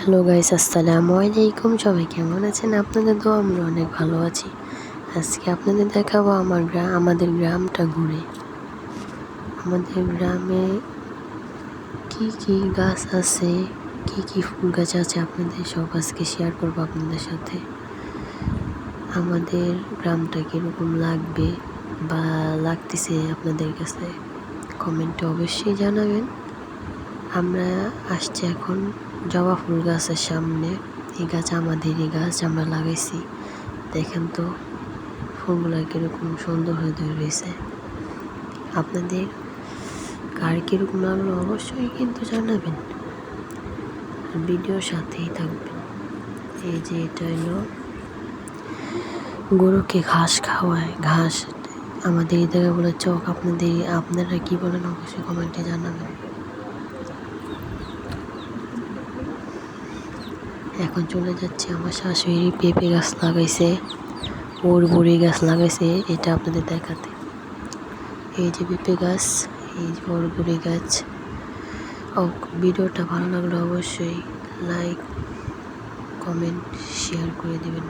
Hello guys, আসসালামু আলাইকুম। সবাই কেমন আছেন? আপনাদের দোয়া আমরা অনেক ভালো আছি। আজকে আপনাদের দেখাবো আমাদের গ্রামটা ঘুরে। আমাদের গ্রামে কি কি গাছ আছে, কি কি ফুল গাছ আছে, আপনাদের সব আজকে শেয়ার করবো আপনাদের সাথে। আমাদের গ্রামটা কীরকম লাগবে বা লাগতেছে আপনাদের কাছে কমেন্টে অবশ্যই জানাবেন। আমরা আসছি এখন জবা ফুল গাছের সামনে। এই গাছ আমাদেরই গাছ, আমরা লাগাইছি। দেখেন তো ফুলগুলো কীরকম সুন্দর হয়ে রয়েছে। আপনাদের কার কীরকম লাগলো অবশ্যই কিন্তু জানাবেন, ভিডিওর সাথেই থাকবেন। এই যে এটা হলো গরুকে ঘাস খাওয়ায়, ঘাস আমাদের এই জায়গায় বলে চক। আপনারা কি বলেন অবশ্যই কমেন্টে জানাবেন। এখন চলে যাচ্ছে আমার শাশুড়ি পেঁপে গাছ লাগাইছে, বড়ি গাছ লাগাইছে, এটা আপনাদের দেখাতে। এই যে পেঁপে গাছ, এই যে বড়ি গাছ। ভিডিওটা ভালো লাগলে অবশ্যই লাইক, কমেন্ট, শেয়ার করে দেবেন।